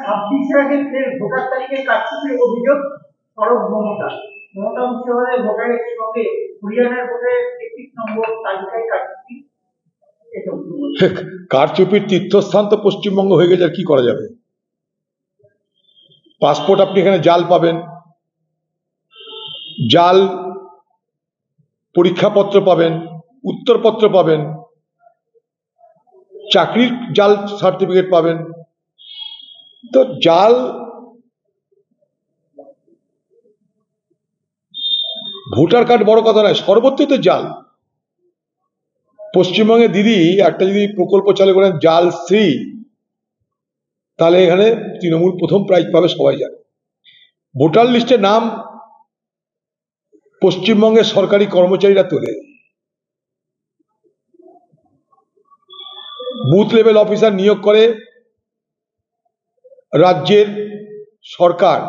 26 রাজ্যের ভোটার তালিকায় কারচুপির অভিযোগ সরব মমতা মুর্শিদাবাদের ভোটারের সঙ্গে হরিয়ানার ভোটারের 31 নম্বর তালিকায় কারচুপি। কারচুপির তীর্থস্থান তো পশ্চিমবঙ্গ হয়ে গেছে, আর কি করা যাবে? পাসপোর্ট আপনি এখানে জাল পাবেন, জাল পরীক্ষাপত্র পাবেন, উত্তরপত্র পাবেন, চাকরির জাল সার্টিফিকেট পাবেন। তো জাল ভোটার কার্ড বড় কথা নয়, সর্বত্রই তো জাল। পশ্চিমবঙ্গে দিদি একটা যদি প্রকল্প চালু করেন জাল শ্রী, তাহলে এখানে তৃণমূল প্রথম প্রাইজ পাবে, সবাই জানে। ভোটার লিস্টে নাম পশ্চিমবঙ্গের সরকারি কর্মচারীরা তোলে, বুথ লেভেল অফিসার নিয়োগ করে রাজ্যের সরকার,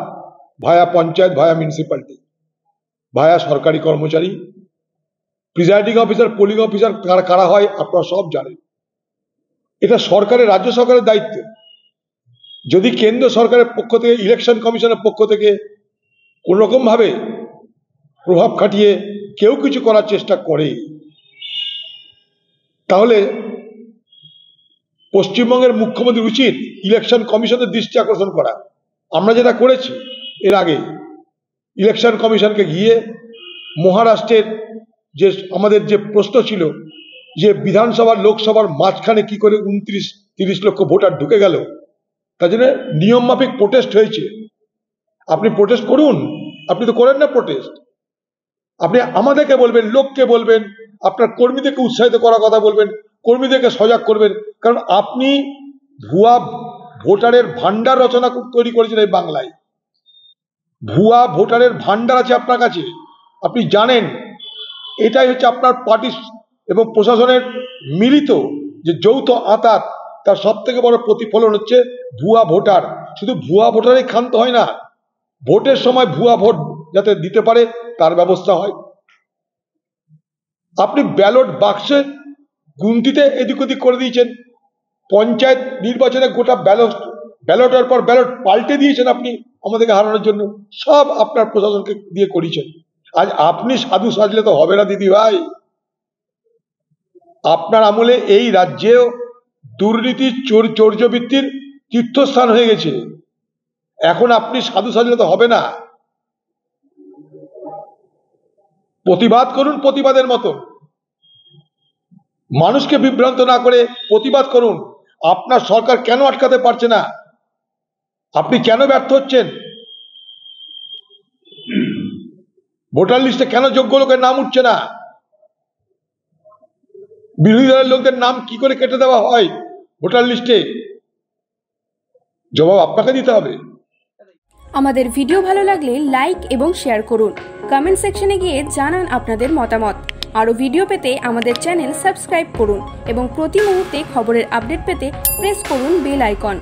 ভায়া পঞ্চায়েত, ভায়া মিউনিসিপ্যালিটি, ভায়া সরকারি কর্মচারী। প্রিজাইডিং অফিসার, পোলিং অফিসার কারা হয় আপনারা সব জানেন। এটা সরকারের, রাজ্য সরকারের দায়িত্ব। যদি কেন্দ্র সরকারের পক্ষ থেকে, ইলেকশন কমিশনের পক্ষ থেকে কোন রকম ভাবে প্রভাব খাটিয়ে কেউ কিছু করার চেষ্টা করে, তাহলে পশ্চিমবঙ্গের মুখ্যমন্ত্রী উচিত ইলেকশন কমিশনের দৃষ্টি আকর্ষণ করা। আমরা যেটা করেছি এর আগে, ইলেকশন কমিশনকে গিয়ে মহারাষ্ট্রের যে আমাদের যে প্রশ্ন ছিল যে বিধানসভার লোকসভার মাঝখানে কি করে 29-30 লক্ষ ভোটার ঢুকে গেল, তার জন্য নিয়ম মাফিক প্রোটেস্ট হয়েছে। আপনি প্রোটেস্ট করুন, আপনি তো করেন না প্রোটেস্ট। আপনি আমাদেরকে বলবেন, লোককে বলবেন, আপনার কর্মীদেরকে উৎসাহিত করার কথা বলবেন, কর্মীদেরকে সজাগ করবেন। কারণ আপনি ভুয়া ভোটারের ভান্ডার রচনা তৈরি করেছেন এই বাংলায়। ভুয়া ভোটারের ভান্ডার আছে আপনার কাছে, আপনি জানেন। এটাই হচ্ছে আপনার পার্টি এবং প্রশাসনের মিলিত যে যৌথ আঁতাত, তার সব থেকে বড় প্রতিফলন হচ্ছে ভুয়া ভোটার। শুধু ভুয়া ভোটারই ক্ষান্ত হয় না, ভোটের সময় ভুয়া ভোট যাতে দিতে পারে তার ব্যবস্থা হয়। আপনি ব্যালট বাক্সের গুনতিতে এদিক ওদিক করে দিয়েছেন, পঞ্চায়েত নির্বাচনে গোটা ব্যালটের পর ব্যালট পাল্টে দিয়েছেন আপনি আমাদেরকে হারানোর জন্য। সব আপনার প্রশাসনকে দিয়ে করিয়েছেন। আজ আপনি সাধু সাজলে তো হবে না দিদি ভাই। আপনার আমলে এই রাজ্যেও দুর্নীতি, চৌর্যবৃত্তির তীর্থস্থান হয়ে গেছে। এখন আপনি সাধু সাজলে তো হবে না। প্রতিবাদ করুন প্রতিবাদের মতো, মানুষকে বিভ্রান্ত না করে প্রতিবাদ করুন। আপনার সরকার কেন আটকাতে পারছে না? আপনি কেন ব্যর্থ হচ্ছেন? ভোটার লিস্টে কেন যোগ্য লোকের নাম উঠছে না? বিরোধী দলের লোকদের নাম কি করে কেটে দেওয়া হয় ভোটার লিস্টে? জবাব আপনাকে দিতে হবে। আমাদের ভিডিও ভালো লাগলে লাইক এবং শেয়ার করুন। কমেন্ট সেকশনে গিয়ে জানান আপনাদের মতামত। আরও ভিডিও পেতে আমাদের চ্যানেল সাবস্ক্রাইব করুন এবং প্রতি মুহূর্তে খবরের আপডেট পেতে প্রেস করুন বেল আইকন।